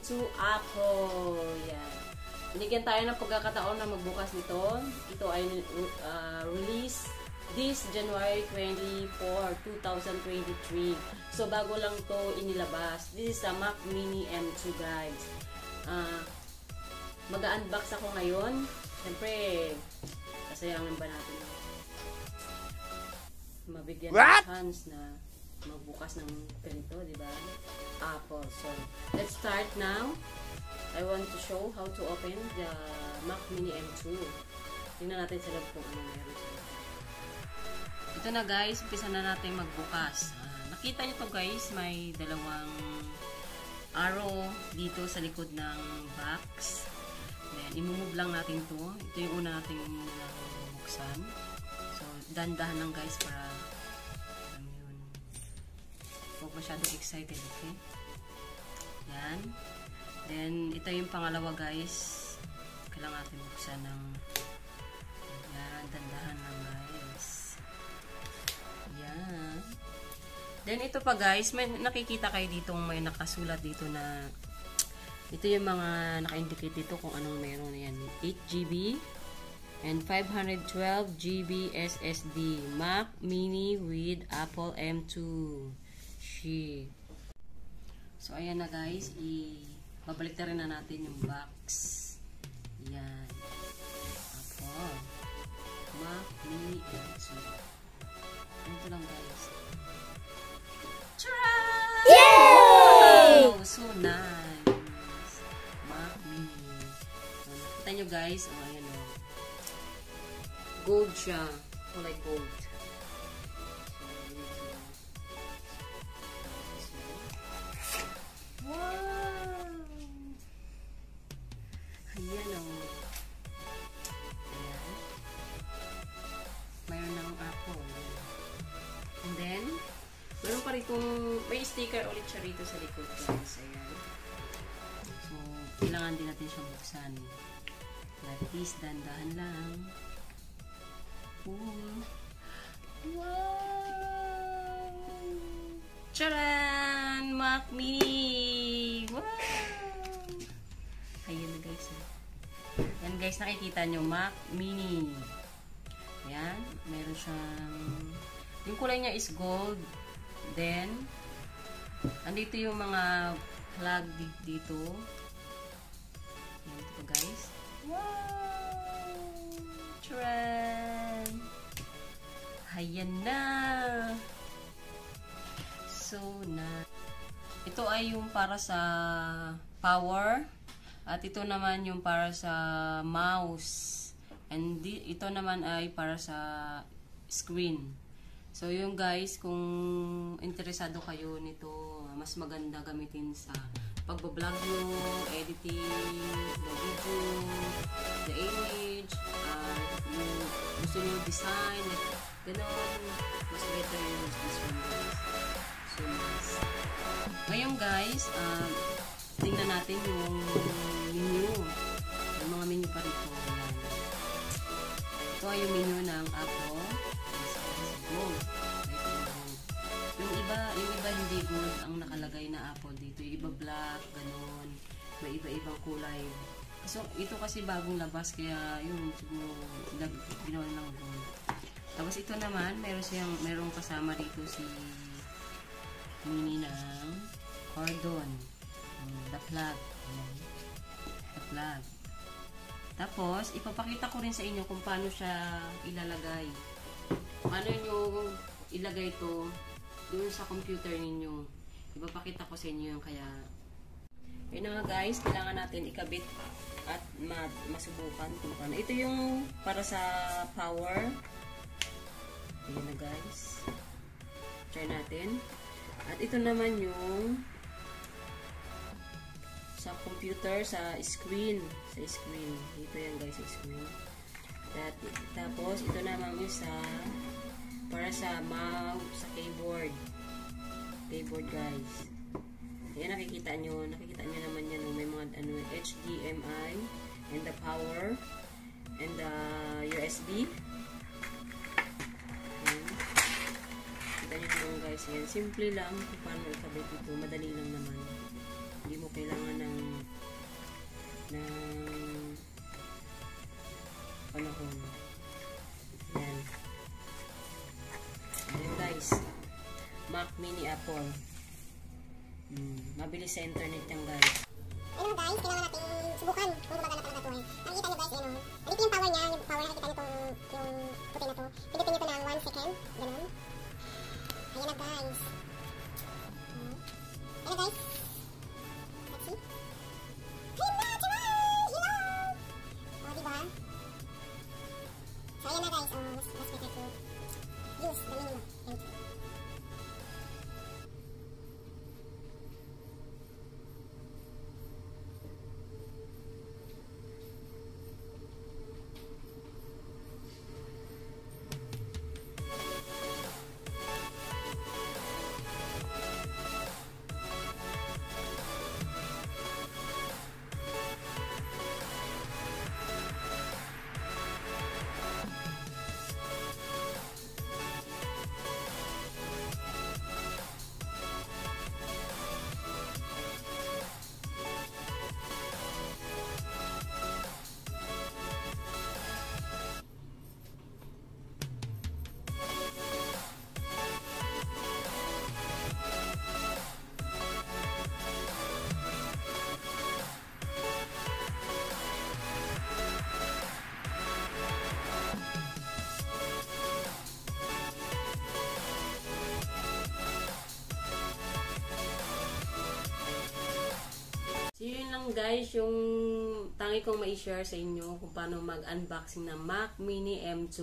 M2 Apple. Yan. Binigyan tayo ng pagkakataon na magbukas nito. Ito ay release this January 24, 2023. So, bago lang to inilabas. This is a Mac Mini M2, guys. Mag-unbox ako ngayon. Siyempre, kasayangan ba natin mabigyan ng chance na magbukas ng ganito, di ba? Apple. So, let's start now. I want to show how to open the Mac Mini M2. Tingnan natin sa loob kung ano meron sila. Ito na guys, umpisa na natin magbukas. Nakita nyo to guys, may dalawang arrow dito sa likod ng box. Then, imumove lang natin to. Ito yung una natin buksan. So, dahan-dahan lang guys para huwag masyadong excited, okay? Yan. Then, ito yung pangalawa guys. Kailangan natin buksan ng yan, dahan-dahan lang guys. Yan. Then, ito pa guys, may nakikita kayo ditong may nakasulat dito na ito yung mga naka-indicate dito kung anong meron. Yan, 8GB and 512GB SSD Mac Mini with Apple M2 chip. So, ayan na guys, babalik na rin na natin yung box. Yan. Apple Mac Mini M2. Ito lang guys. Tara! Yay! Wow! So nice. Mac Mini. So, nakita nyo guys, ayan o. Gold siya. Kulay gold. Wow! Ayan o. Ayan. Mayroon na ang Apple. And then, meron pa rin may sticker ulit siya rito sa likod guys. Ayan. So, kailangan din natin siyang buksan. At least, dandahan lang. Wow! Charan! Mac Mini! Wow! Ayan na guys. Yan guys, nakikita nyo, Mac Mini. Ayan. Meron siyang yung kulay niya is gold. Then, andito yung mga plug dito. Ayan ito pa guys. Wow! Charan! Ayan na! So, ito ay yung para sa power. At ito naman yung para sa mouse. And ito naman ay para sa screen. So, yung guys, kung interesado kayo nito, mas maganda gamitin sa pagbablog nyo, editing, the video, the image, gusto nyo design, gano'n, mas better yung this one guys. So, nice. Ngayon guys, tingnan natin yung menu. Yung mga menu pa rito. Yan. Ito ay yung menu ng Apple. Gold. Yung iba hindi gold ang nakalagay na Apple dito. Yung iba black, gano'n. May iba-ibang kulay. So, ito kasi bagong labas, kaya yun, siguro, ginawa ng gold. Tapos ito naman, merong kasama dito si mini ng cordon. The plug. The plug. Tapos, ipapakita ko rin sa inyo kung paano siya ilalagay. Paano nyo ilagay ito doon sa computer ninyo. Ipapakita ko sa inyo yung kaya. Yun na nga guys, kailangan natin ikabit at masubukan kung paano. Ito yung para sa power. Ayan na guys. Try natin. At ito naman yung sa computer, sa screen. Sa screen. Ito yan guys, sa screen. Tapos, ito naman yung para sa mouse, sa keyboard. Keyboard guys. Ayan, nakikita nyo naman yan. May mga HDMI and the power and the USB. Ayan. Kita nyo naman guys. Ayan. Simple lang kung paano ikabit ito. Madali lang naman. Hindi mo kailangan ng ng panahon. Yan. Ayan guys. Mac Mini Apple. Mabilis sa internet yan guys. Ayun guys, kailangan natin subukan kung gumagana talaga ito. Nakikita nyo guys, ano. Dito yung power niya, nakikita nyo yung puti na to. Pindutin nyo ito ng 1 second. Ganun. Ayan na guys. Ayan na guys. Let's see. Ayan na, charot! Ilaw! O, diba? So, ayan na guys. Mas better to use the minimum. Thank you. So, yun lang guys, yung tangi kong ma-share sa inyo kung paano mag-unboxing ng Mac Mini M2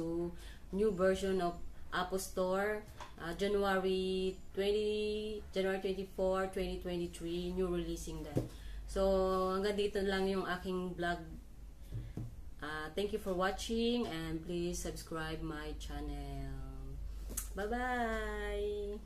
new version of Apple Store, January 24, 2023, new releasing that. So, hanggang dito lang yung aking vlog. Thank you for watching and please subscribe my channel. Bye-bye!